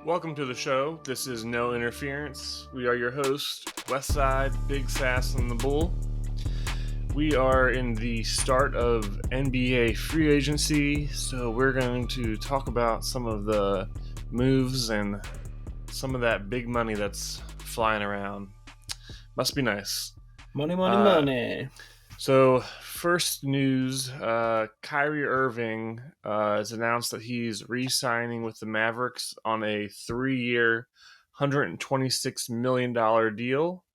Welcome to the show. This is No Interference. We are your hosts, Westside, Big Sass, and the Bull. We are in the start of NBA free agency, so we're going to talk about some of the moves and some of that big money that's flying around. Must be nice. Money. So, first news, Kyrie Irving has announced that he's re-signing with the Mavericks on a 3-year, $126 million deal.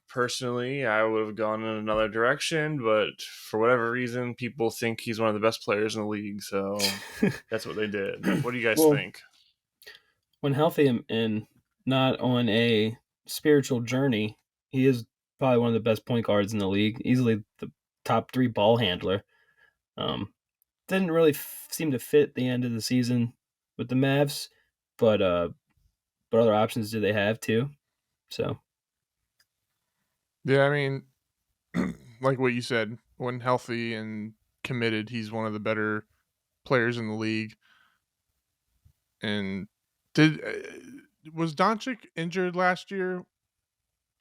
Personally, I would have gone in another direction, but for whatever reason, people think he's one of the best players in the league, so that's what they did. What do you guys think? When healthy and not on a spiritual journey, he is probably one of the best point guards in the league, easily the top 3 ball handler. Didn't really seem to fit the end of the season with the Mavs, but other options do they have too? So, yeah, I mean, like what you said, when healthy and committed, he's one of the better players in the league. And was Doncic injured last year?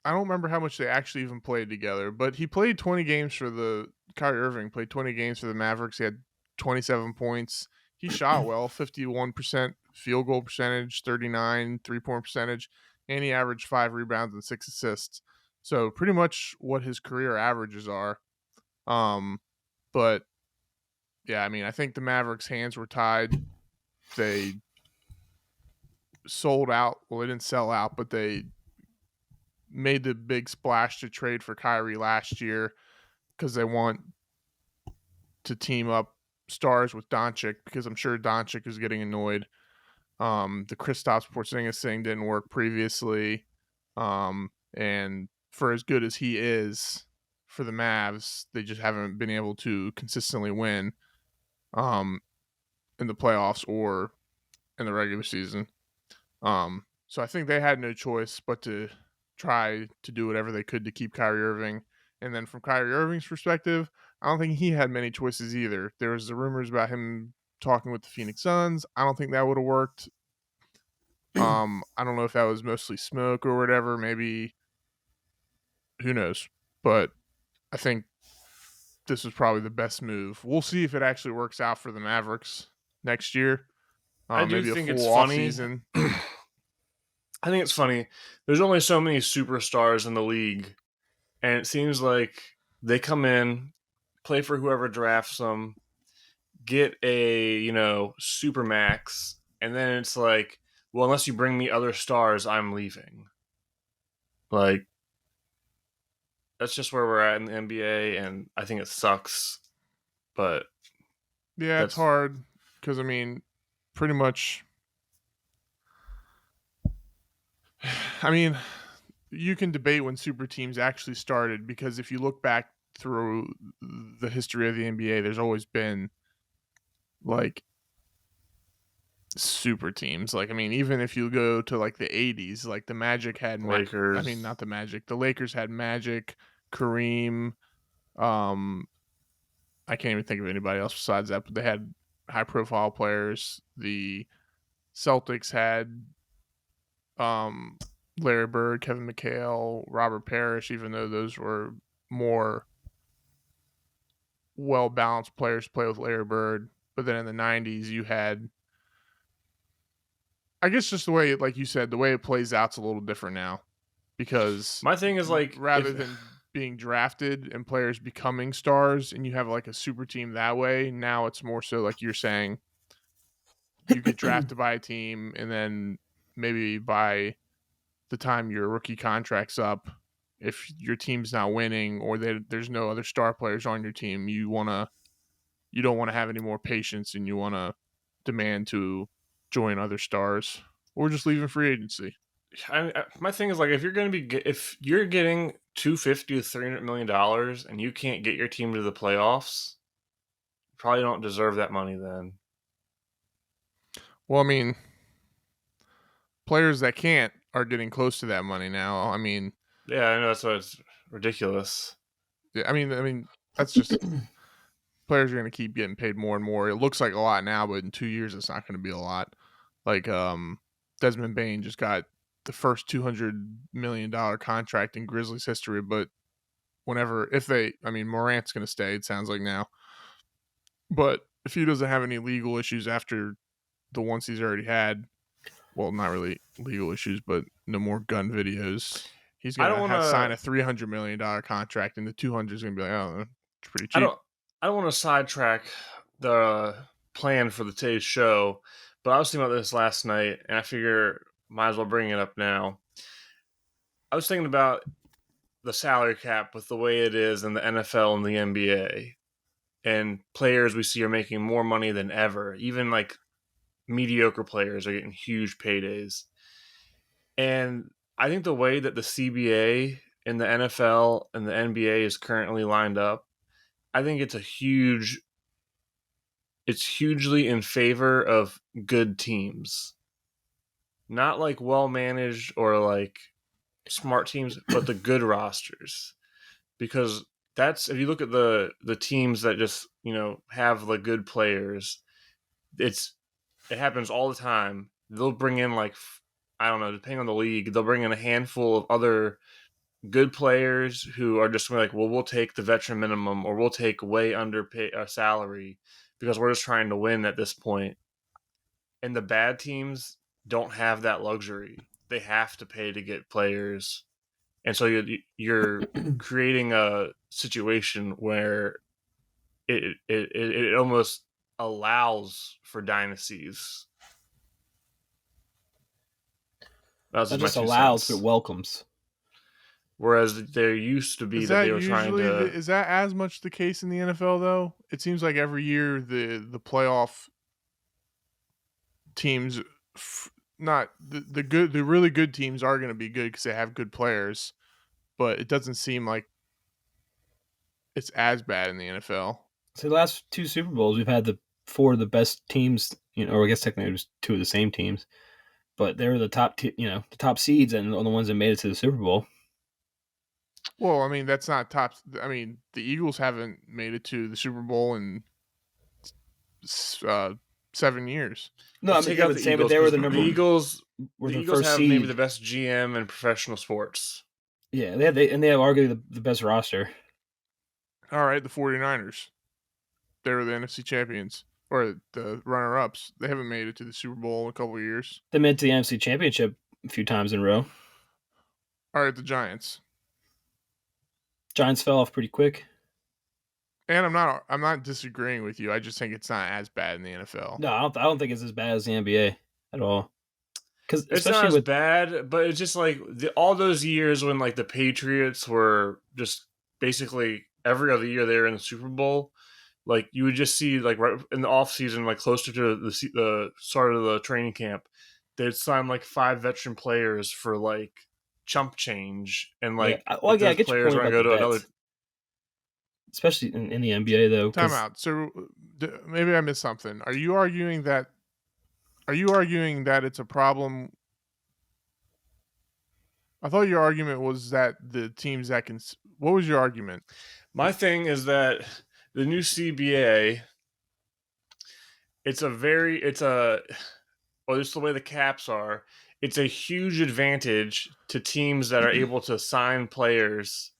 I don't remember how much they actually even played together, but he played 20 games for Kyrie Irving played 20 games for the Mavericks. He had 27 points. He shot well, 51% field goal percentage, 39 3-point percentage, and he averaged 5 rebounds and 6 assists. So pretty much what his career averages are. But yeah, I mean, I think the Mavericks' hands were tied. They sold out. Well, they didn't sell out, but they made the big splash to trade for Kyrie last year because they want to team up stars with Doncic, because I'm sure Doncic is getting annoyed. The Kristaps Porzingis thing didn't work previously. And for as good as he is for the Mavs, they just haven't been able to consistently win in the playoffs or in the regular season. So I think they had no choice but to try to do whatever they could to keep Kyrie Irving. And then from Kyrie Irving's perspective, I don't think he had many choices either. There was the rumors about him talking with the Phoenix Suns. I don't think that would have worked. I don't know if that was mostly smoke or whatever. Maybe, who knows? But I think this was probably the best move. We'll see if it actually works out for the Mavericks next year. I do think it's funny. I think it's funny. There's only so many superstars in the league, and it seems like they come in, play for whoever drafts them, get a, super max, and then it's like, well, unless you bring me other stars, I'm leaving. Like, that's just where we're at in the NBA, and I think it sucks. But yeah, it's hard because, I mean, pretty much, I mean, you can debate when super teams actually started, because if you look back through the history of the NBA, there's always been like super teams. Like, I mean, even if you go to like the 80s, like the Magic had Lakers. I mean, not the Magic. The Lakers had Magic, Kareem. I can't even think of anybody else besides that, but they had high profile players. The Celtics had Larry Bird, Kevin McHale, Robert Parrish, even though those were more well-balanced players to play with Larry Bird. But then in the 90s, you had, I guess, just the way, like you said, the way it plays out's a little different now. Because my thing is, like, rather than being drafted and players becoming stars and you have like a super team that way, now it's more so like you're saying, you get drafted by a team, and then maybe by the time your rookie contract's up, if your team's not winning or there's no other star players on your team, you don't want to have any more patience, and you want to demand to join other stars or just leave in free agency. My thing is, like, if you're getting $250 to $300 million and you can't get your team to the playoffs, you probably don't deserve that money then. Well, I mean, players that can't are getting close to that money now. I mean, yeah, I know, that's why it's ridiculous. Yeah, I mean, that's just players are going to keep getting paid more and more. It looks like a lot now, but in 2 years, it's not going to be a lot. like Desmond Bane just got the first $200 million contract in Grizzlies history, but Morant's going to stay, it sounds like now. But if he doesn't have any legal issues after the ones he's already had, well, not really legal issues, but no more gun videos, he's going to sign a $300 million contract, and the 200 is going to be like, oh, it's pretty cheap. I don't want to sidetrack the plan for today's show, but I was thinking about this last night, and I figure might as well bring it up now. I was thinking about the salary cap with the way it is in the NFL and the NBA, and players we see are making more money than ever. Even like mediocre players are getting huge paydays. And I think the way that the CBA in the NFL and the NBA is currently lined up, I think it's hugely in favor of good teams. Not like well-managed or like smart teams, but the good rosters. Because that's, if you look at the teams that just, have the good players, it happens all the time. They'll bring in like, I don't know, depending on the league, they'll bring in a handful of other good players who are just like, well, we'll take the veteran minimum, or we'll take way under salary because we're just trying to win at this point. And the bad teams don't have that luxury. They have to pay to get players. And so you're creating a situation where it almost allows for dynasties. That just allows, but welcomes. Whereas there used to be that they were trying to. Is that as much the case in the NFL though? It seems like every year the playoff teams, not the really good teams are going to be good because they have good players, but it doesn't seem like it's as bad in the NFL. So the last two Super Bowls, we've had four of the best teams, or I guess technically it was two of the same teams, but they were the top, the top seeds and the ones that made it to the Super Bowl. Well, I mean, that's not top. I mean, the Eagles haven't made it to the Super Bowl in 7 years. No, I'm saying, but they were the number. The Eagles were the Eagles first have seed. maybe the best GM in professional sports. Yeah, they have arguably the best roster. All right, the 49ers. They were the NFC champions, or the runner-ups. They haven't made it to the Super Bowl in a couple of years. They made it to the NFC Championship a few times in a row. All right, the Giants. Giants fell off pretty quick. And I'm not disagreeing with you. I just think it's not as bad in the NFL. No, I don't think it's as bad as the NBA at all. Because it's not as bad, but it's just like all those years when like the Patriots were just basically every other year they were in the Super Bowl. Like you would just see like right in the off season, like closer to the start of the training camp, they'd sign like 5 veteran players for like chump change, and like I get players want to go to another. Especially in the NBA, though. Time out. So maybe I missed something. Are you arguing that it's a problem? I thought your argument was that the teams that can. What was your argument? My thing is that the new CBA, just the way the caps are, it's a huge advantage to teams that are able to sign players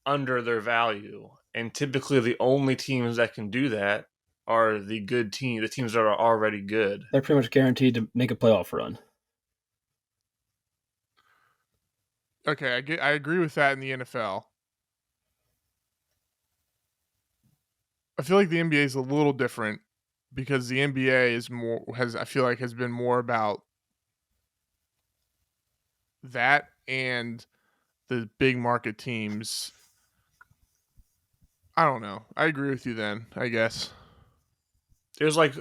under their value. And typically the only teams that can do that are the good teams, the teams that are already good. They're pretty much guaranteed to make a playoff run. Okay, I agree with that in the NFL. I feel like the NBA is a little different because the NBA has been more about that and the big market teams. I don't know. I agree with you then, I guess. It was like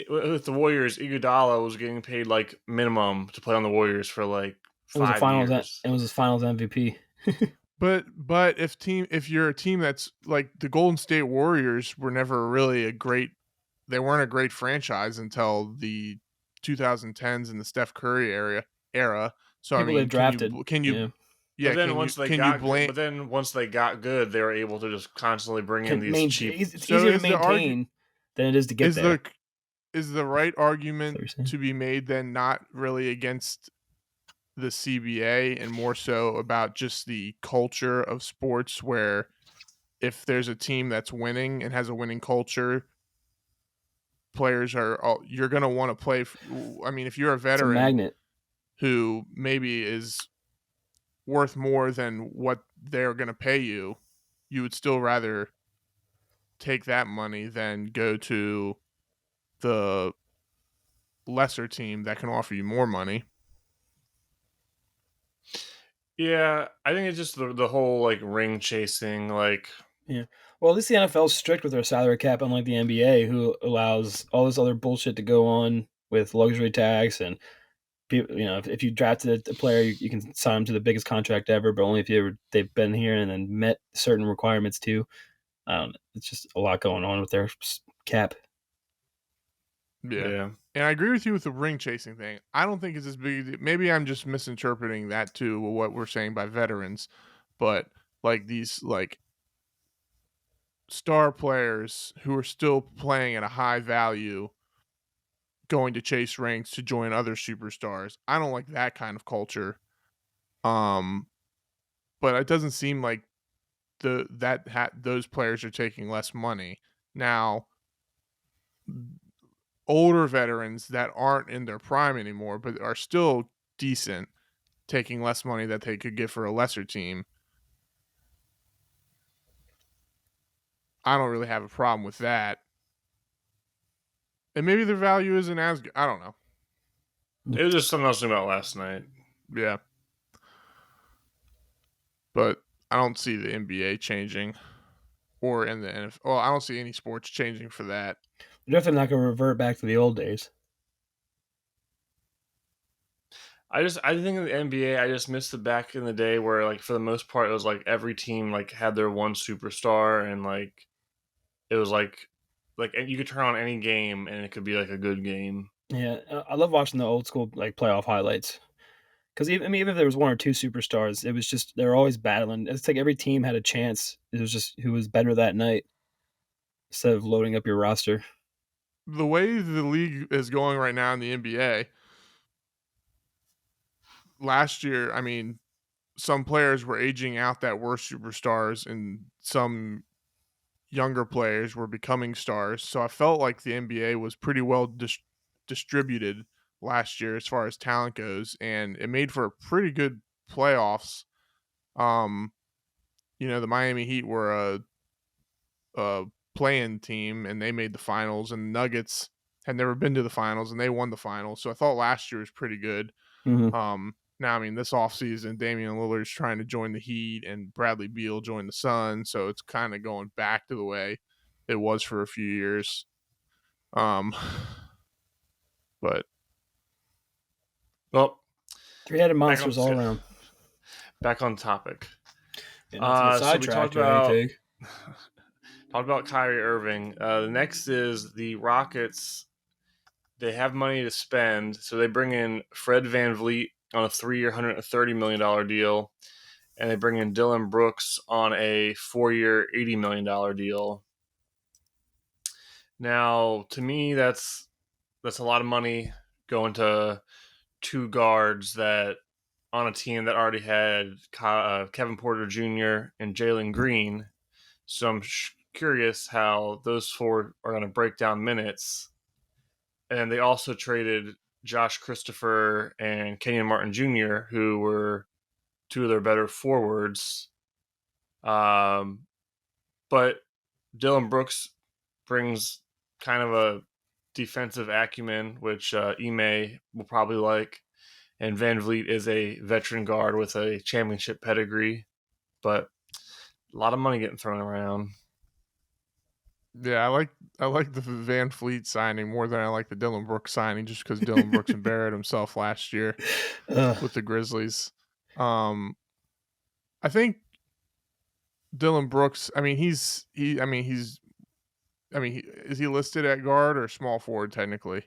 with the Warriors, Iguodala was getting paid like minimum to play on the Warriors for like 5 years. It was his finals MVP. But if you're a team that's like the Golden State Warriors were never really they weren't a great franchise until the 2010s and the Steph Curry era. So people they drafted. But then once they got good, they were able to just constantly bring in these cheap. It's easier to maintain than it is to get there. is the right argument to be made then not really against the CBA and more so about just the culture of sports, where if there's a team that's winning and has a winning culture, players you're going to want to play. I mean, if you're a veteran, it's a magnet who maybe is worth more than what they're going to pay you, you would still rather take that money than go to the lesser team that can offer you more money. Yeah, I think it's just the whole like ring chasing, like yeah. Well, at least the NFL's strict with their salary cap, unlike the NBA, who allows all this other bullshit to go on with luxury tax and people. You know, if you drafted a player, you can sign them to the biggest contract ever, but only if they've been here and then met certain requirements too. I don't know. It's just a lot going on with their cap. Yeah. And I agree with you with the ring chasing thing. I don't think it's as big. Maybe I'm just misinterpreting that too, what we're saying by veterans. But like these like star players who are still playing at a high value, going to chase rings to join other superstars. I don't like that kind of culture. But it doesn't seem like those players are taking less money. Now, older veterans that aren't in their prime anymore, but are still decent, taking less money that they could get for a lesser team. I don't really have a problem with that. And maybe their value isn't as good. I don't know. It was just something I was thinking about last night. Yeah. But I don't see the NBA changing or in the NFL. Well, I don't see any sports changing for that. They're definitely not going to revert back to the old days. I think in the NBA, I just missed it back in the day where, like, for the most part, it was like every team like had their one superstar, and like it was like you could turn on any game and it could be like a good game. Yeah, I love watching the old school like playoff highlights because even if there was one or two superstars, it was just they're always battling. It's like every team had a chance. It was just who was better that night instead of loading up your roster. The way the league is going right now in the NBA, last year, I mean, some players were aging out that were superstars and some younger players were becoming stars. So I felt like the NBA was pretty well distributed last year as far as talent goes, and it made for a pretty good playoffs. The Miami Heat were a play-in team, and they made the finals, and the Nuggets had never been to the finals, and they won the finals. So I thought last year was pretty good. Mm-hmm. Now, I mean, this offseason, Damian Lillard's trying to join the Heat, and Bradley Beal joined the Suns, so it's kind of going back to the way it was for a few years. But well, three-headed monsters all around. Back on topic. So we talked about Kyrie Irving. The next is the Rockets. They have money to spend, so they bring in Fred VanVleet on a 3-year, $130 million deal, and they bring in Dillon Brooks on a 4-year, $80 million deal. Now, to me, that's a lot of money going to two guards that on a team that already had Kevin Porter Jr. and Jalen Green. So I'm curious how those four are going to break down minutes. And they also traded Josh Christopher and Kenyon Martin Jr., who were two of their better forwards. But Dillon Brooks brings kind of a defensive acumen, which Ime will probably like. And VanVleet is a veteran guard with a championship pedigree. But a lot of money getting thrown around. Yeah, I like the VanVleet signing more than I like the Dillon Brooks signing, just because Dillon Brooks embarrassed himself last year with the Grizzlies. I think Dillon Brooks. I mean, is he listed at guard or small forward technically?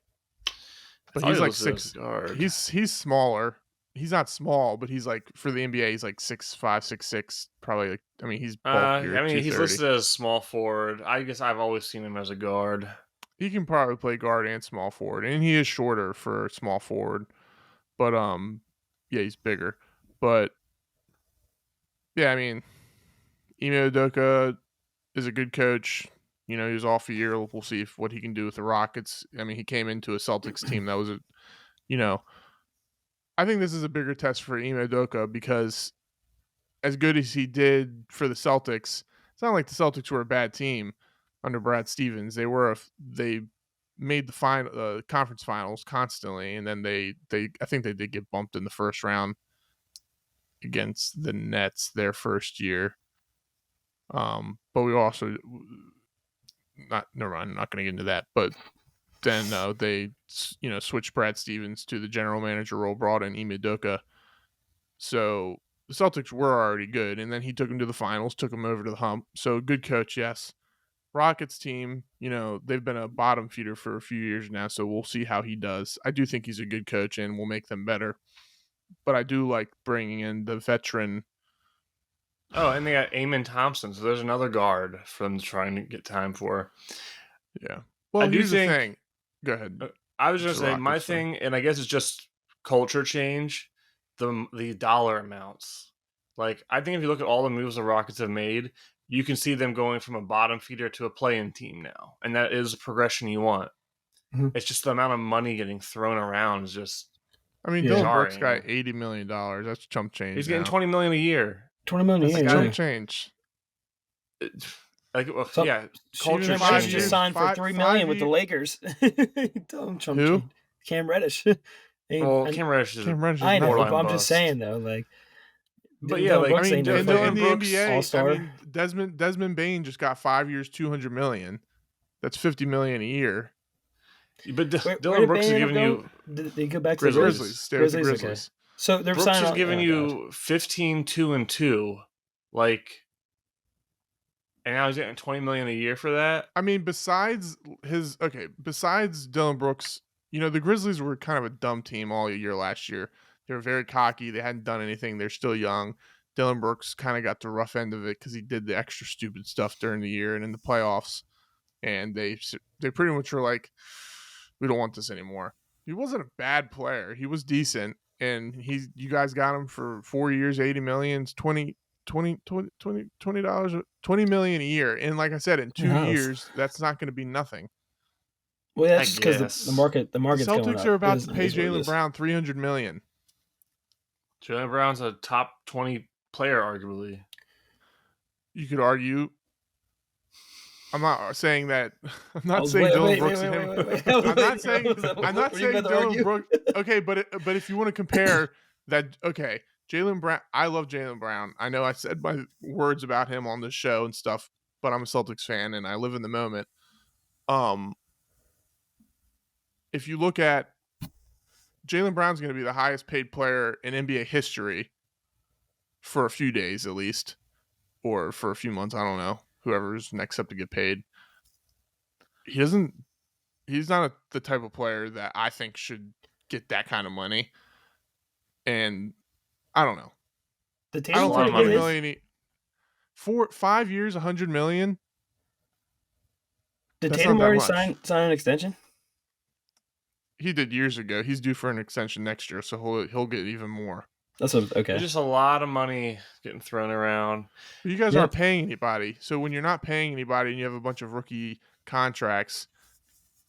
But he's like 6. He's smaller. He's not small, but he's like for the NBA, he's like 6'5", 6'6", probably. Like, he's bulkier. He's listed as small forward. I guess I've always seen him as a guard. He can probably play guard and small forward, and he is shorter for small forward. But yeah, he's bigger. But yeah, I mean, Ime Udoka is a good coach. He was off a year. We'll see what he can do with the Rockets. I mean, he came into a Celtics team that was I think this is a bigger test for Ime Udoka because as good as he did for the Celtics, it's not like the Celtics were a bad team under Brad Stevens. They made the conference finals constantly, and then I think they did get bumped in the first round against the Nets their first year. But we also never mind. I'm not going to get into that. But then they switched Brad Stevens to the general manager role, brought in Ime Udoka. So the Celtics were already good, and then he took them to the finals, took them over to the hump. So good coach, yes. Rockets team, they've been a bottom feeder for a few years now, so we'll see how he does. I do think he's a good coach and will make them better. But I do like bringing in the veteran. Oh, and they got Amen Thompson, so there's another guard for them trying to get time for. Yeah. Well, here's the thing. Go ahead. I was going to say, my thing, and I guess it's just culture change, the dollar amounts. Like, I think if you look at all the moves the Rockets have made, you can see them going from a bottom feeder to a play-in team now. And that is a progression you want. Mm-hmm. It's just the amount of money getting thrown around is just... I mean, Dylan Brooks got $80 million. That's chump change. He's getting $20 million a year. $20 million a year. That's chump change. Culture change. Just signed for $3 million with the Lakers. Who? Cam Reddish. Cam Reddish is I know, but I'm just saying though, like. But yeah, like, in the NBA, All-star. Desmond Bane just got 5 years, $200 million. That's $50 million a year. But Dylan Brooks is giving you. Did they go back to Grizzlies? The Grizzlies. Okay. So they're Brooks is giving you 15, 2, and 2, like, and now he's getting $20 million a year for that. I mean, besides Dylan Brooks, the Grizzlies were kind of a dumb team all year last year. They were very cocky. They hadn't done anything. They're still young. Dylan Brooks kind of got the rough end of it because he did the extra stupid stuff during the year and in the playoffs. And they pretty much were like, we don't want this anymore. He wasn't a bad player. He was decent. And you guys got him for 4 years, $80 million, $20 million a year. And like I said, in 2 years, that's not going to be nothing. Well, that's because the market's going up. The Celtics are about to pay Jaylen Brown $300 million. Jaylen Brown's a top 20 player, arguably. You could argue. I'm not saying that. I'm not saying Dylan Brooks and him. I'm not saying Dylan Brooks. Okay, but if you want to compare that, okay, Jaylen Brown. I love Jaylen Brown. I know I said my words about him on the show and stuff, but I'm a Celtics fan and I live in the moment. If you look at Jaylen Brown's going to be the highest paid player in NBA history for a few days at least, or for a few months. I don't know. Whoever's next up to get paid. He's not the type of player that I think should get that kind of money. And I don't know. The Tatum $100 million 5 years, $100 million. Did Tatum already sign an extension? He did years ago. He's due for an extension next year, so he'll get even more. Okay. There's just a lot of money getting thrown around. But you guys aren't paying anybody. So when you're not paying anybody and you have a bunch of rookie contracts,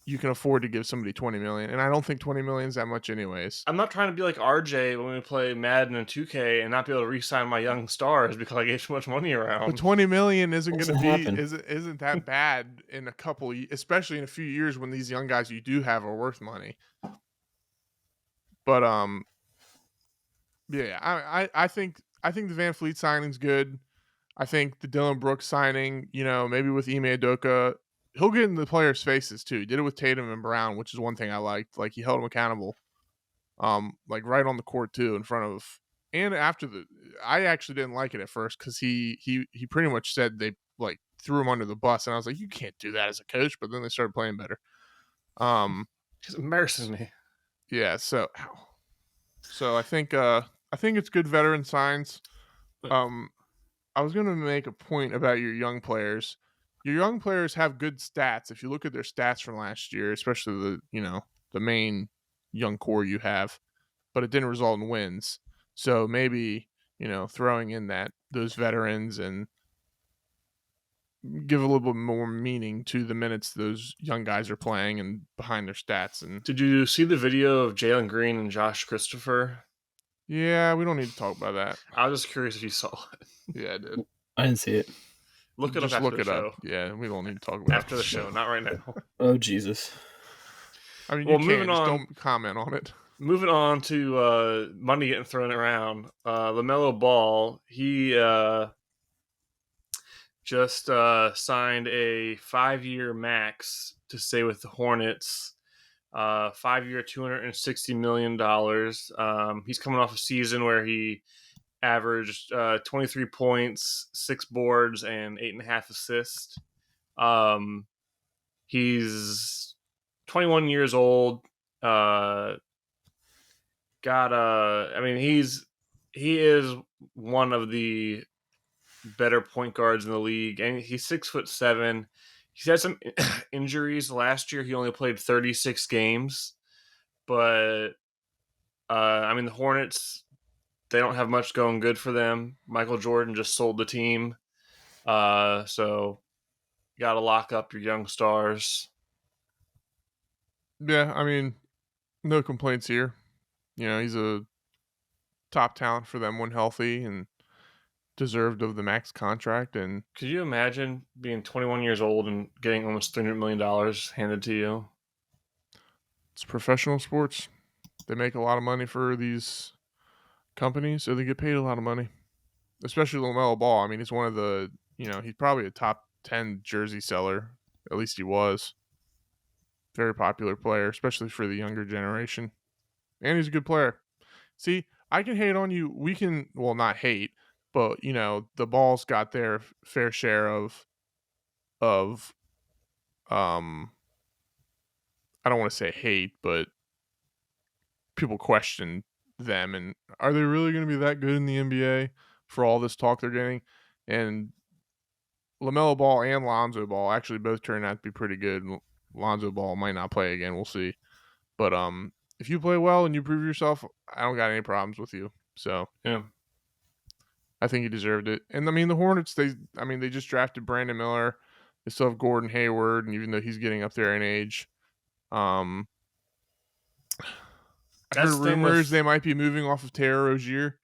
you can afford to give somebody $20 million. And I don't think $20 million is that much anyways. I'm not trying to be like RJ when we play Madden and 2K and not be able to re-sign my young stars because I gave too much money around. But $20 million isn't that bad in a couple, especially in a few years when these young guys you do have are worth money. But yeah, I think the Van Fleet signing's good. I think the Dylan Brooks signing, maybe with Ime Udoka, he'll get in the players' faces too. He did it with Tatum and Brown, which is one thing I liked. Like, he held them accountable, like right on the court too, in front of and after I actually didn't like it at first because he pretty much said they like threw him under the bus, and I was like, you can't do that as a coach. But then they started playing better. Just embarrasses me. Yeah. So I think it's good veteran signs. I was going to make a point about your young players. your young players have good stats. If you look at their stats from last year, especially the main young core you have, but it didn't result in wins. So maybe, throwing in those veterans and give a little bit more meaning to the minutes those young guys are playing and behind their stats. And did you see the video of Jalen Green and Josh Christopher? Yeah, we don't need to talk about that. I was just curious if you saw it. Yeah, I did. I didn't see it. Look it up after the show. Yeah, we don't need to talk about it. After the show, not right now. Oh, Jesus. I mean, moving on, just don't comment on it. Moving on to money getting thrown around. LaMelo Ball, he just signed a 5-year max to stay with the Hornets. 5-year, $260 million. He's coming off a season where he averaged 23 points, 6 boards, and 8.5 assists. He's 21 years old. He is one of the better point guards in the league, and he's 6'7". He's had some injuries last year. He only played 36 games, but the Hornets, they don't have much going good for them. Michael Jordan just sold the team, so you got to lock up your young stars. Yeah, I mean, no complaints here. He's a top talent for them when healthy and deserved of the max contract. And could you imagine being 21 years old and getting almost $300 million handed to you? It's professional sports. They make a lot of money for these companies, so they get paid a lot of money. Especially LaMelo Ball. I mean, he's one of the, he's probably a top 10 jersey seller. At least he was. Very popular player, especially for the younger generation. And he's a good player. See, I can hate on you. We can, well, not hate, but, the Balls got their fair share of I don't want to say hate, but people question them. And are they really going to be that good in the NBA for all this talk they're getting? And LaMelo Ball and Lonzo Ball actually both turned out to be pretty good. Lonzo Ball might not play again. We'll see. But if you play well and you prove yourself, I don't got any problems with you. So yeah, I think he deserved it. And the Hornets, they just drafted Brandon Miller. They still have Gordon Hayward, and even though he's getting up there in age, I heard rumors they might be moving off of Terry Rozier.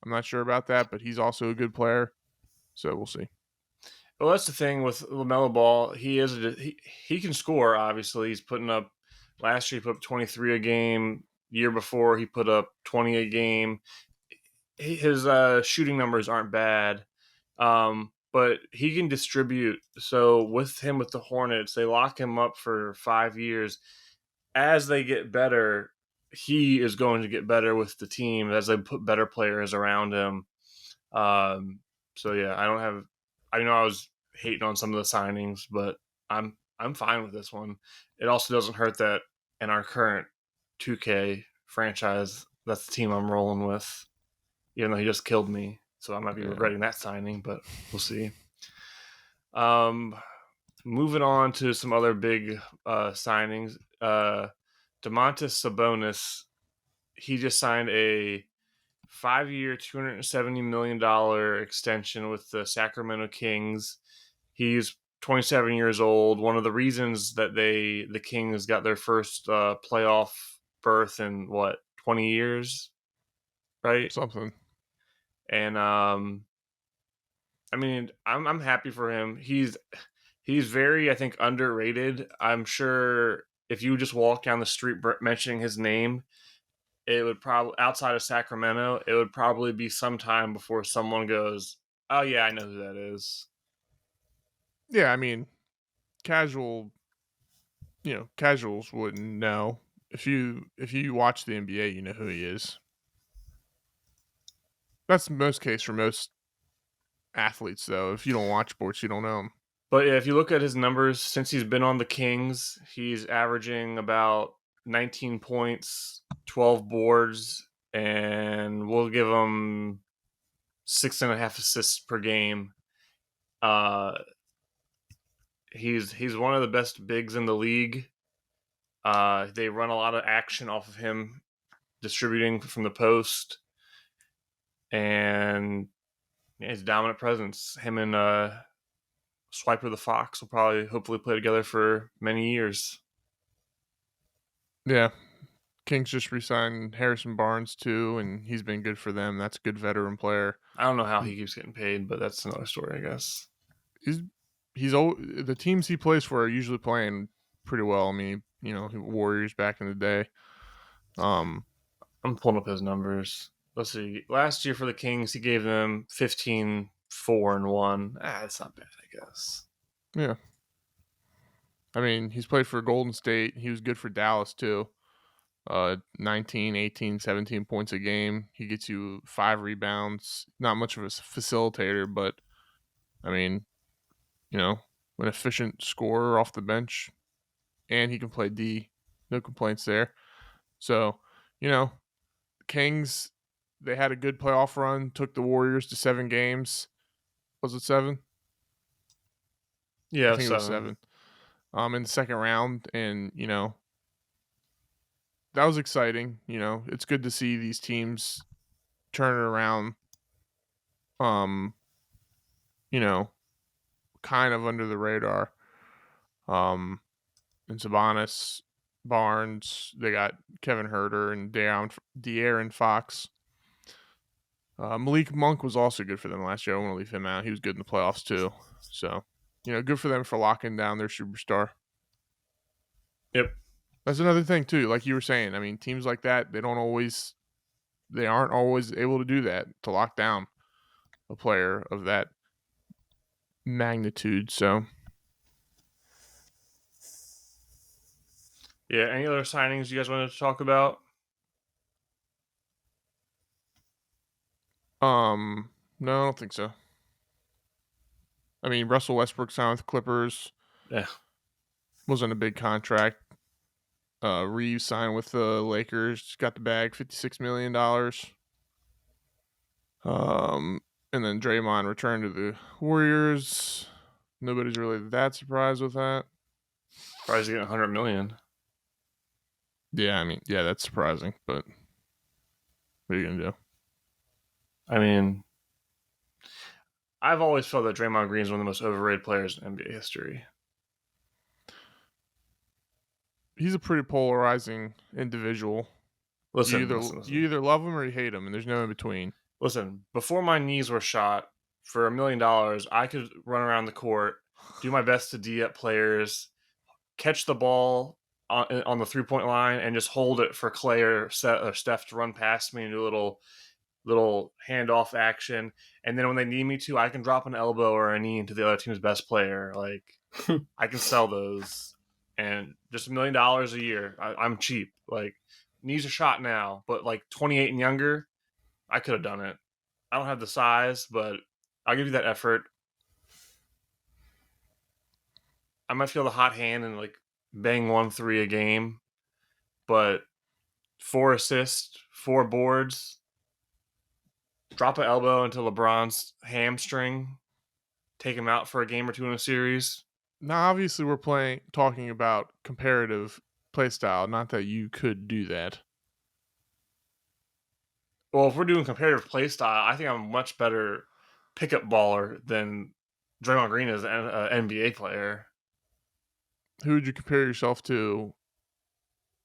I'm not sure about that, but he's also a good player. So we'll see. Well, that's the thing with LaMelo Ball. He can score. Obviously, he's putting up. Last year, he put up 23 a game. Year before, he put up 20 a game. His shooting numbers aren't bad, but he can distribute. So with the Hornets, they lock him up for 5 years. As they get better, he is going to get better with the team as they put better players around him. So yeah, I know I was hating on some of the signings, but I'm fine with this one. It also doesn't hurt that in our current 2K franchise, that's the team I'm rolling with, even though he just killed me. So I might be regretting that signing, but we'll see. Moving on to some other big signings. Domantas Sabonis, he just signed a 5-year, $270 million extension with the Sacramento Kings. He's 27 years old. One of the reasons that the Kings got their first playoff berth in 20 years, right? Something. And I'm happy for him. He's very, I think, underrated. I'm sure if you just walk down the street mentioning his name, it would probably, outside of Sacramento, it would probably be some time before someone goes, "Oh yeah, I know who that is." Yeah, casuals wouldn't know. If you watch the NBA, you know who he is. That's the most case for most athletes, though. If you don't watch sports, you don't know him. But yeah, if you look at his numbers since he's been on the Kings, he's averaging about 19 points, 12 boards, and we'll give him 6.5 assists per game. He's one of the best bigs in the league. They run a lot of action off of him distributing from the post, and his dominant presence. Him and Swiper the Fox will probably hopefully play together for many years. Yeah. Kings just re-signed Harrison Barnes too, and he's been good for them. That's a good veteran player. I don't know how he keeps getting paid, but that's another story, I guess. The teams he plays for are usually playing pretty well. I mean, Warriors back in the day. I'm pulling up his numbers. Let's see. Last year for the Kings, he gave them 15, 4, and 1. That's not bad, I guess. Yeah. I mean, he's played for Golden State. He was good for Dallas too. 19, 18, 17 points a game. He gets you 5 rebounds. Not much of a facilitator, but I mean, an efficient scorer off the bench, and he can play D. No complaints there. So, Kings, they had a good playoff run, took the Warriors to 7 games. Was it 7? Yeah, I think it was 7. In the second round, and, that was exciting. It's good to see these teams turn it around, kind of under the radar. And Sabonis, Barnes, they got Kevin Huerter and De'Aaron Fox. Malik Monk was also good for them last year. I want to leave him out. He was good in the playoffs too. So, good for them for locking down their superstar. Yep. That's another thing too. Like you were saying, I mean, teams like that, they aren't always able to do that, to lock down a player of that magnitude. So, yeah. Any other signings you guys wanted to talk about? No, I don't think so. I mean, Russell Westbrook signed with the Clippers. Yeah. Wasn't a big contract. Reeves signed with the Lakers. Got the bag, $56 million. And then Draymond returned to the Warriors. Nobody's really that surprised with that. Probably getting $100 million. Yeah, I mean, yeah, that's surprising, but what are you gonna do? I mean, I've always felt that Draymond Green is one of the most overrated players in NBA history. He's a pretty polarizing individual. Listen. You either love him or you hate him, and there's no in between. Listen, before my knees were shot, for $1 million, I could run around the court, do my best to D up players, catch the ball on the 3-point line, and just hold it for Clay or Steph to run past me and do a little handoff action. And then when they need me to, I can drop an elbow or a knee into the other team's best player. Like, I can sell those. And just $1 million a year, I'm cheap. Like, knees are shot now, but like 28 and younger, I could have done it. I don't have the size, but I'll give you that effort. I might feel the hot hand and like bang 1-3 a game, but 4 assists, 4 boards, drop an elbow into LeBron's hamstring, take him out for a game or two in a series. Now, obviously, we're talking about comparative play style, not that you could do that. Well, if we're doing comparative play style, I think I'm a much better pickup baller than Draymond Green is an NBA player. Who would you compare yourself to?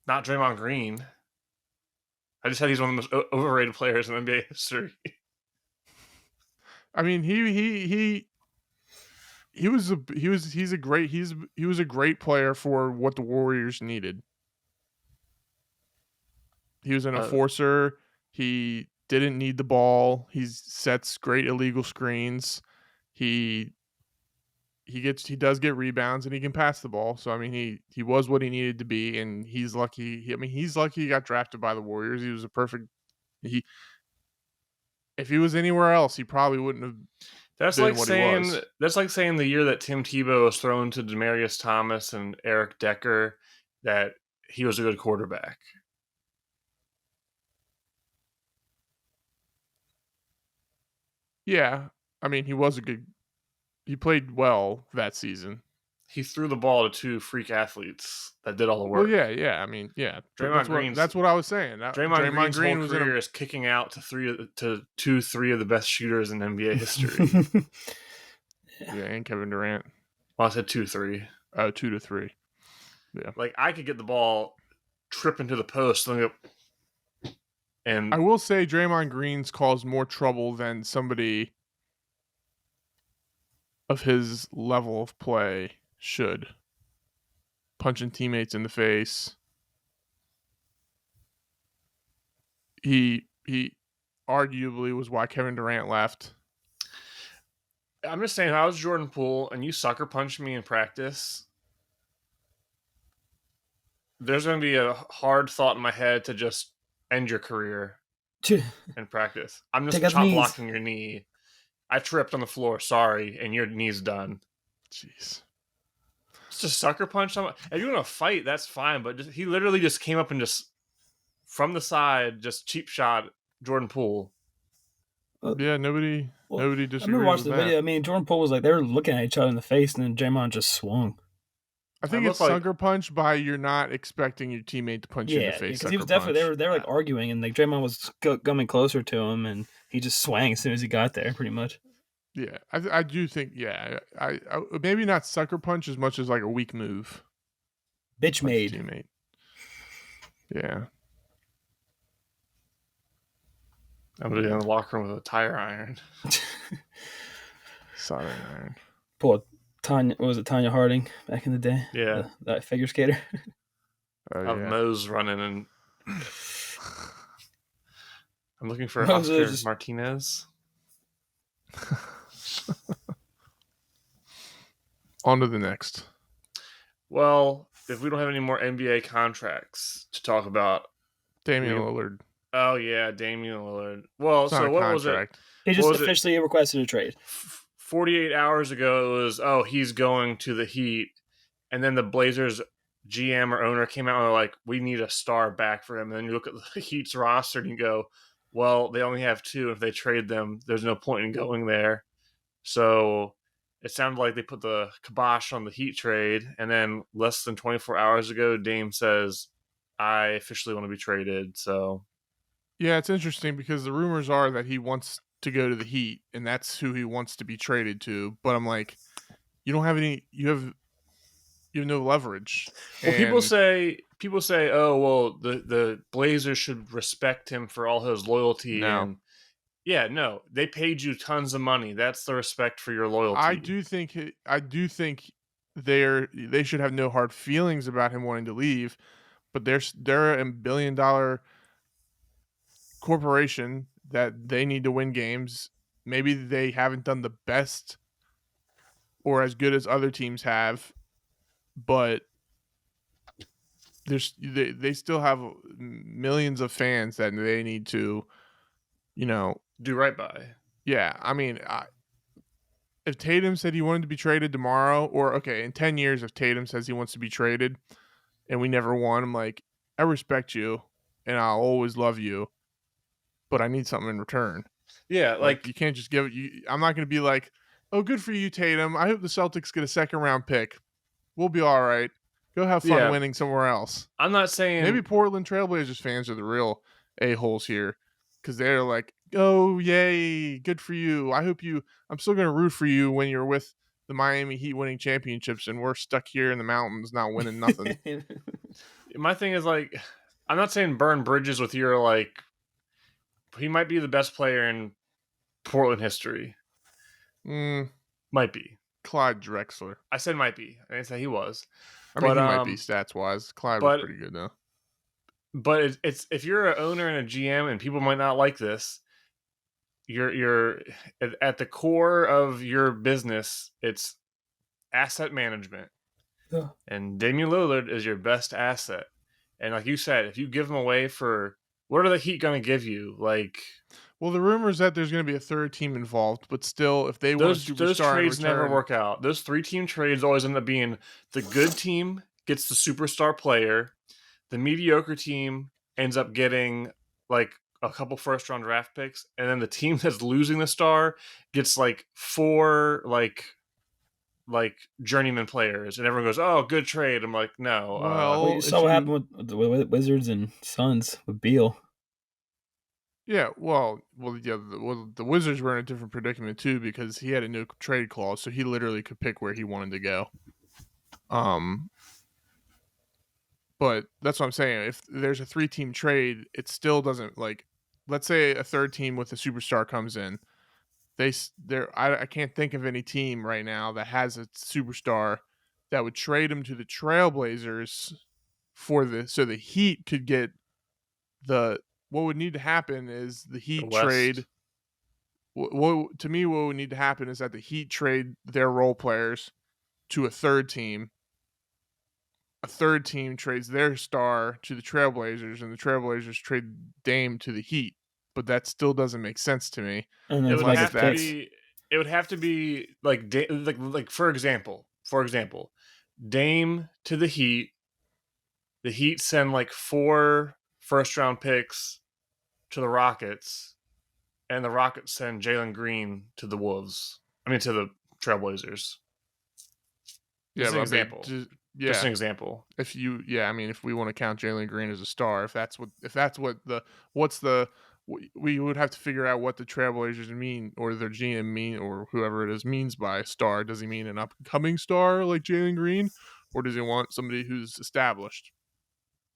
Not Draymond Green. I just said he's one of the most overrated players in NBA history. I mean, he was a great player for what the Warriors needed. He was an enforcer. He didn't need the ball. He sets great illegal screens. He does get rebounds, and he can pass the ball. So I mean, he was what he needed to be, and he's lucky. He's lucky he got drafted by the Warriors. He was if he was anywhere else, he probably wouldn't have. That's like saying the year that Tim Tebow was thrown to Demaryius Thomas and Eric Decker that he was a good quarterback. Yeah, I mean, he played well that season. he threw the ball to 2 freak athletes that did all the work. Well, yeah. I mean, yeah. Draymond That's what I was saying. Draymond Green's Green whole was career is kicking out to 3 of the best shooters in NBA history. Yeah, and Kevin Durant. Well, I said 2-3. Oh, 2 to 3. Yeah. Like, I could get the ball, trip into the post, and I will say Draymond Green's caused more trouble than somebody of his level of play should. Punching teammates in the face. He arguably was why Kevin Durant left. I'm just saying, if I was Jordan Poole and you sucker punched me in practice, there's going to be a hard thought in my head to just end your career in practice. I'm just chop blocking your knee. I tripped on the floor, sorry, and your knee's done. Jeez. Just sucker punch someone. If you're going to fight, that's fine, but he literally just came up and just, from the side, just cheap shot Jordan Poole. Yeah, nobody disagreed. I remember watching the video. I mean, Jordan Poole was like, they were looking at each other in the face, and then Draymond just swung. I think it's sucker punch by you're not expecting your teammate to punch you in the face. Because he was definitely they were like arguing, and like Draymond was coming closer to him, and he just swang as soon as he got there, pretty much. Yeah, I do think I maybe not sucker punch as much as like a weak move. Bitch made teammate. Yeah. I'm going to be in the locker room with a tire iron. Soldering iron. Pull Tanya Harding back in the day? Yeah. That figure skater. Of Moe's running and I'm looking for Oscar Martinez. On to the next. Well, if we don't have any more NBA contracts to talk about. Damien Lillard. Oh, yeah, Damien Lillard. Well, so what was it? He just officially requested a trade. 48 hours ago, it was, he's going to the Heat. And then the Blazers GM or owner came out and were like, we need a star back for him. And then you look at the Heat's roster and you go, well, they only have 2. If they trade them, there's no point in going there. So it sounded like they put the kibosh on the Heat trade. And then less than 24 hours ago, Dame says, I officially want to be traded. So... Yeah, it's interesting because the rumors are that he wants to go to the Heat, and that's who he wants to be traded to. But I'm like, you have no leverage. Well, people say, oh, well, the Blazers should respect him for all his loyalty. No. And no, they paid you tons of money. That's the respect for your loyalty. I do think they should have no hard feelings about him wanting to leave, but they're a $1 billion corporation that they need to win games. Maybe they haven't done the best or as good as other teams have, but they still have millions of fans that they need to, do right by. Yeah, I mean, if Tatum said he wanted to be traded tomorrow, or in 10 years, if Tatum says he wants to be traded and we never won, I'm like, I respect you and I'll always love you, but I need something in return. Yeah, like you can't just give it. I'm not going to be like, oh, good for you, Tatum. I hope the Celtics get a 2nd round pick. We'll be all right. Go have fun winning somewhere else. I'm not saying maybe Portland Trailblazers fans are the real a-holes here because they're like, oh, yay, good for you. I'm still going to root for you when you're with the Miami Heat winning championships and we're stuck here in the mountains not winning nothing. My thing is like, I'm not saying burn bridges with your like. He might be the best player in Portland history. Might be. Clyde Drexler. I said might be. I didn't say he was. I mean, he might be stats-wise. Clyde was pretty good, though. But it's if you're an owner and a GM, and people might not like this, you're at the core of your business, it's asset management. Yeah. And Damian Lillard is your best asset. And like you said, if you give him away for... What are the Heat going to give you? Well, the rumor is that there's going to be a 3rd team involved, but still, if they want a superstar, those trades never work out. Those 3-team trades always end up being the good team gets the superstar player, the mediocre team ends up getting like a couple 1st-round draft picks, and then the team that's losing the star gets like 4 like like journeyman players, and everyone goes, "Oh, good trade." I'm like, no. Well, you saw what happened with the Wizards and Suns with Beal. Yeah, the Wizards were in a different predicament too because he had a no trade clause, so he literally could pick where he wanted to go. But that's what I'm saying. If there's a 3-team trade, it still doesn't like. Let's say a third team with a superstar comes in. I can't think of any team right now that has a superstar that would trade him to the Trailblazers so the Heat could get the. What would need to happen is the Heat trade. To me, what would need to happen is that the Heat trade their role players to a third team. A third team trades their star to the Trailblazers, and the Trailblazers trade Dame to the Heat. But that still doesn't make sense to me. And it would have to be like for example, Dame to the Heat. The Heat send like 4 first-round picks to the Rockets, and the Rockets send Jalen Green to the Wolves. I mean, to the Trailblazers. Yeah, just an example. Just an example. If we want to count Jalen Green as a star, we would have to figure out what the Trailblazers mean, or their GM mean, or whoever it is means by star. Does he mean an upcoming star like Jalen Green, or does he want somebody who's established?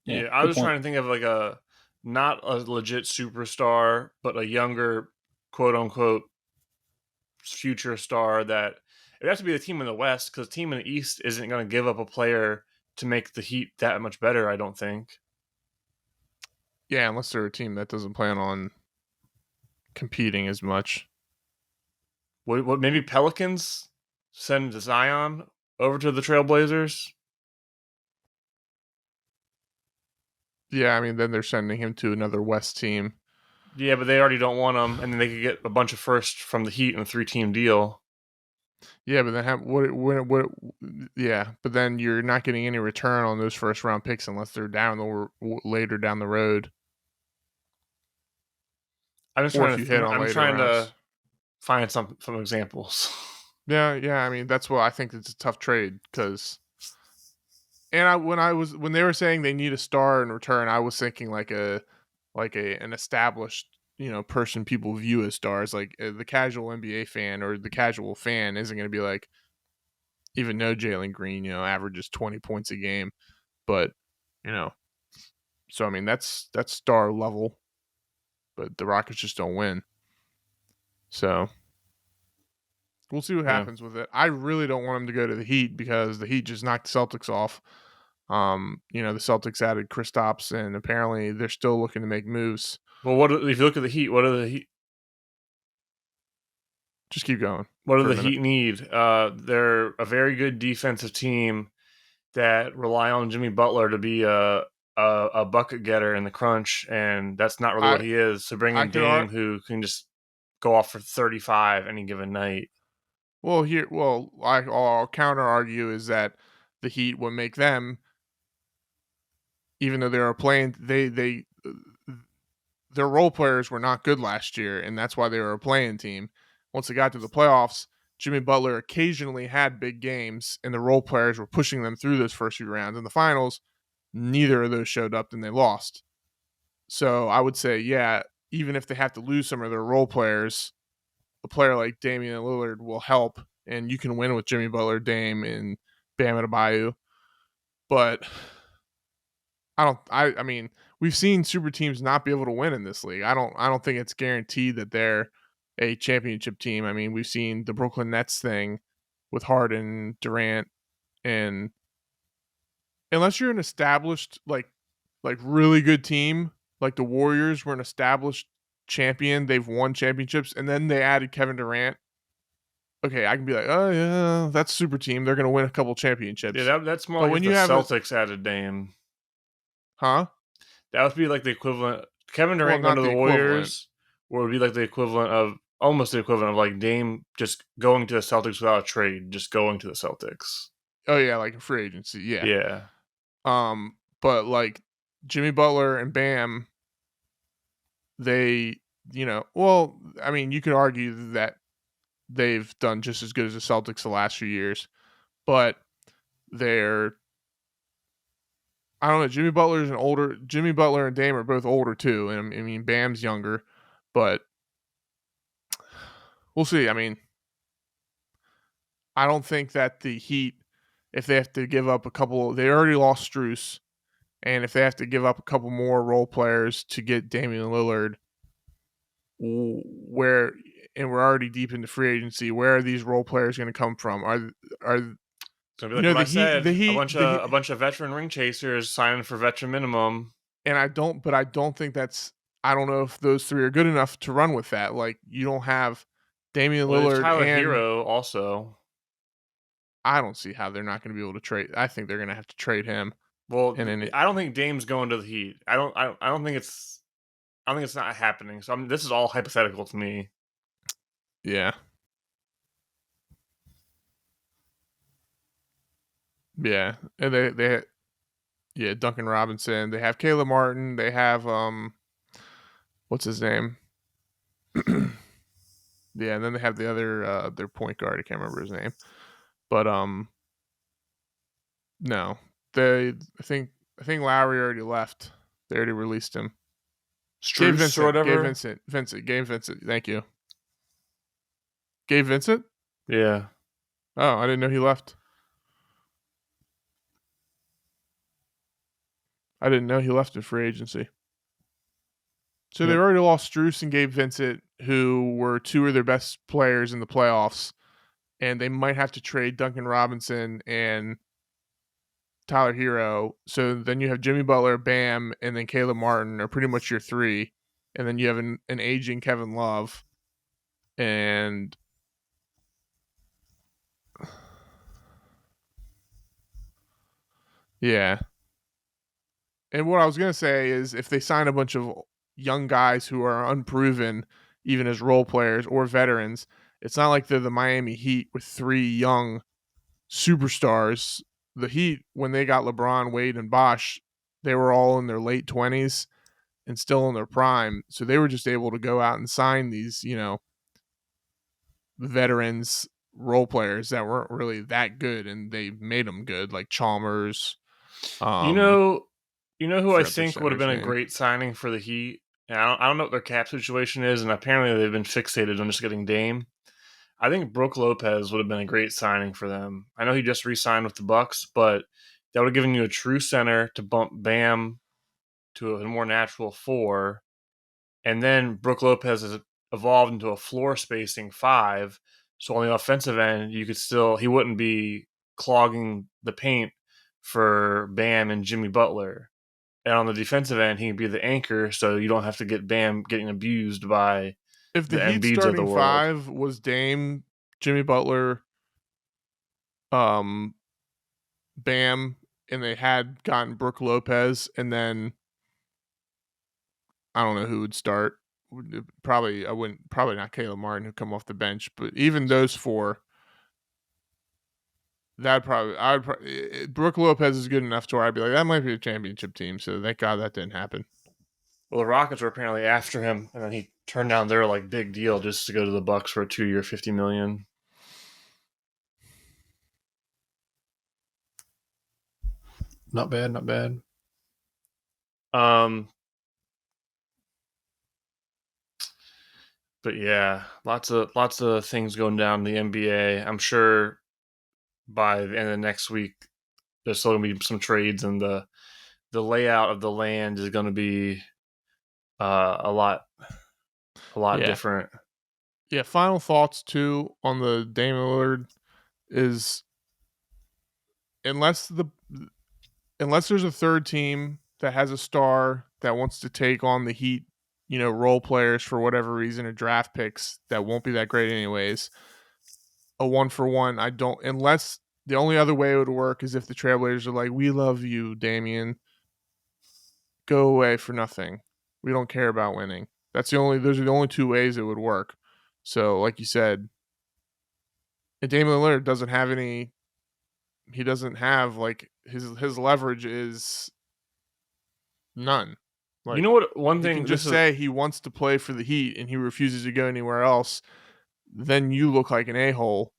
Yeah, I was trying to think of like a not a legit superstar, but a younger, quote unquote, future star that it would have to be the team in the West, because the team in the East isn't going to give up a player to make the Heat that much better, I don't think. Yeah, unless they're a team that doesn't plan on competing as much. What maybe Pelicans send Zion over to the Trailblazers? Yeah, I mean, then they're sending him to another West team. Yeah, but they already don't want him, and then they could get a bunch of firsts from the Heat in a 3-team deal. Yeah, but but then you're not getting any return on those first round picks unless they're later down the road. I'm trying to find some examples. Yeah. I mean, that's why I think it's a tough trade because. And when they were saying they need a star in return, I was thinking like an established person people view as stars. Like the casual NBA fan or the casual fan isn't going to be like, even though Jalen Green averages 20 points a game, but so I mean that's star level, but the Rockets just don't win. So we'll see what happens with it. I really don't want him to go to the Heat because the Heat just knocked the Celtics off. The Celtics added Kristaps, and apparently they're still looking to make moves. Well, if you look at the Heat, what do the Heat? Just keep going. What do the Heat need? They're a very good defensive team that rely on Jimmy Butler to be a bucket getter in the crunch, and that's not really what he is. So bring in Dame, who can just go off for 35 any given night. I'll counter argue is that the Heat would make them, even though they were playing, their role players were not good last year, and that's why they were a playing team. Once they got to the playoffs, Jimmy Butler occasionally had big games, and the role players were pushing them through those first few rounds. In the finals, neither of those showed up, and they lost. So I would say, yeah, even if they have to lose some of their role players, a player like Damien Lillard will help, and you can win with Jimmy Butler, Dame, and Bam Adebayo. But I mean, we've seen super teams not be able to win in this league. I don't think it's guaranteed that they're a championship team. I mean, we've seen the Brooklyn Nets thing with Harden, Durant, and unless you're an established like really good team, like the Warriors were an established champion, they've won championships, and then they added Kevin Durant. Okay, I can be like, oh yeah, that's a super team. They're gonna win a couple championships. Yeah, that's more like when the Celtics added Dame. Huh? That would be like the equivalent. Kevin Durant going to the Warriors, or would be like the equivalent of almost the equivalent of like Dame just going to the Celtics without a trade, just going to the Celtics. Oh yeah, like a free agency. Yeah. Yeah. But like Jimmy Butler and Bam, they, I mean, you could argue that they've done just as good as the Celtics the last few years. but they're, I don't know. Jimmy Butler and Dame are both older too, and I mean Bam's younger, but we'll see. I mean, I don't think that the Heat, if they have to give up a couple, they already lost Strus, and if they have to give up a couple more role players to get Damian Lillard, we're already deep into free agency. Where are these role players going to come from? Are So like what I said, a bunch of veteran ring chasers signing for veteran minimum. And I don't think that's, I don't know if those three are good enough to run with that. Like, you don't have Damian Lillard Tyler and Hero also. I don't see how they're not going to be able to trade. I think they're going to have to trade him. Well, I don't think Dame's going to the Heat. I don't think it's not happening. So this is all hypothetical to me. Yeah. Yeah, and they Duncan Robinson. They have Caleb Martin. They have what's his name? Yeah, and then they have the other their point guard. I can't remember his name, but no, I think Lowry already left. They already released him. Gabe Vincent, or whatever. Gabe Vincent. Thank you. Gabe Vincent? Yeah. Oh, I didn't know he left. I didn't know he left in free agency. So They've already lost Strus and Gabe Vincent, who were two of their best players in the playoffs, and they might have to trade Duncan Robinson and Tyler Hero. So then you have Jimmy Butler, Bam, and then Caleb Martin are pretty much your three. And then you have an aging Kevin Love. And yeah. And what I was going to say is if they sign a bunch of young guys who are unproven, even as role players or veterans, it's not like they're the Miami Heat with three young superstars. The Heat, when they got LeBron, Wade, and Bosh, they were all in their late 20s and still in their prime. So they were just able to go out and sign these, veterans, role players that weren't really that good, and they made them good, like Chalmers. You know who I think would have been a great signing for the Heat? And I don't know what their cap situation is, and apparently they've been fixated on just getting Dame. I think Brook Lopez would have been a great signing for them. I know he just re-signed with the Bucks, but that would have given you a true center to bump Bam to a more natural 4. And then Brook Lopez has evolved into a floor spacing 5. So on the offensive end, he wouldn't be clogging the paint for Bam and Jimmy Butler. And on the defensive end, he can be the anchor, so you don't have to get Bam getting abused by if the Heat starting 5 was Dame, Jimmy Butler, Bam, and they had gotten Brook Lopez, and then I don't know who would start. Probably not Caleb Martin who'd come off the bench, but even those 4, Brook Lopez is good enough to where I'd be like, that might be a championship team. So thank God that didn't happen. Well, the Rockets were apparently after him, and then he turned down their big deal just to go to the Bucks for a 2-year, $50 million. Not bad. But yeah, lots of things going down in the NBA. I'm sure by the end of next week, there's still gonna be some trades, and the layout of the land is gonna be a lot different. Yeah. Final thoughts too on the Damien Lillard is unless there's a third team that has a star that wants to take on the Heat, role players for whatever reason, or draft picks that won't be that great anyways, a 1-for-1, unless the only other way it would work is if the Trailblazers are like, we love you, Damien, go away for nothing. We don't care about winning. Those are the only 2 ways it would work. So like you said, Damien Lillard doesn't have any, he doesn't have his leverage is none. You know what? One thing, you can just say he wants to play for the Heat and he refuses to go anywhere else. Then you look like an a-hole.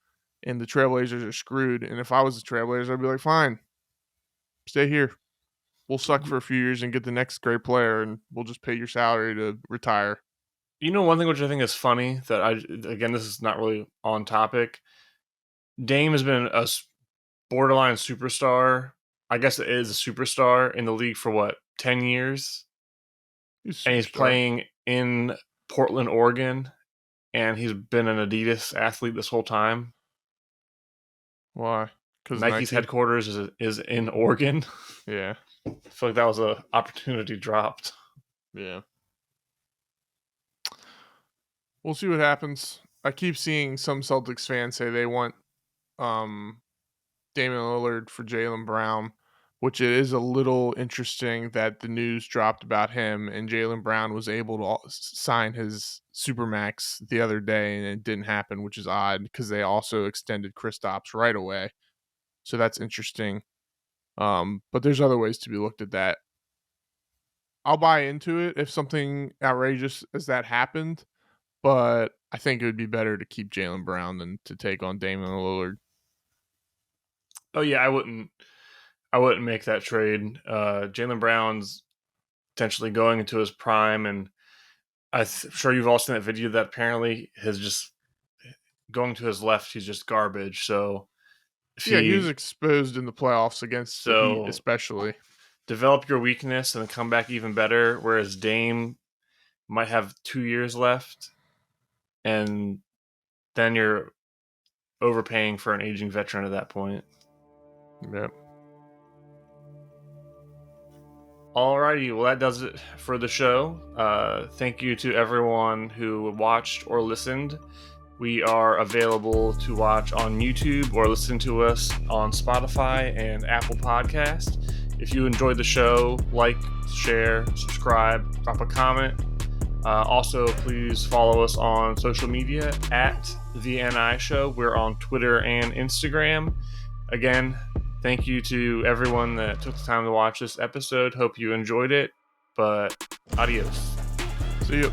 and the Trailblazers are screwed. And if I was the Trailblazers, I'd be like, fine, stay here. We'll suck for a few years and get the next great player, and we'll just pay your salary to retire. You know, one thing which I think is funny again, this is not really on topic. Dame has been a borderline superstar. I guess it is a superstar in the league for 10 years? And he's playing in Portland, Oregon, and he's been an Adidas athlete this whole time. Why? Because Nike's headquarters is in Oregon. Yeah. I feel like that was an opportunity dropped. Yeah. We'll see what happens. I keep seeing some Celtics fans say they want Damian Lillard for Jaylen Brown, which it is a little interesting that the news dropped about him and Jaylen Brown was able to sign his Supermax the other day and it didn't happen, which is odd because they also extended Kristaps right away. So that's interesting. But there's other ways to be looked at that. I'll buy into it if something outrageous as that happened, but I think it would be better to keep Jaylen Brown than to take on Damian Lillard. Oh yeah, I wouldn't make that trade. Jaylen Brown's potentially going into his prime, and I'm sure you've all seen that video that apparently has just going to his left. He's just garbage. So he was exposed in the playoffs against the Heat, especially. Develop your weakness and come back even better. Whereas Dame might have 2 years left, and then you're overpaying for an aging veteran at that point. Yep. Alrighty, well that does it for the show. Thank you to everyone who watched or listened. We are available to watch on YouTube or listen to us on Spotify and Apple Podcast. If you enjoyed the show, like, share, subscribe, drop a comment. Also, please follow us on social media at The NI Show. We're on Twitter and Instagram. Again, thank you to everyone that took the time to watch this episode. Hope you enjoyed it, but adios. See you.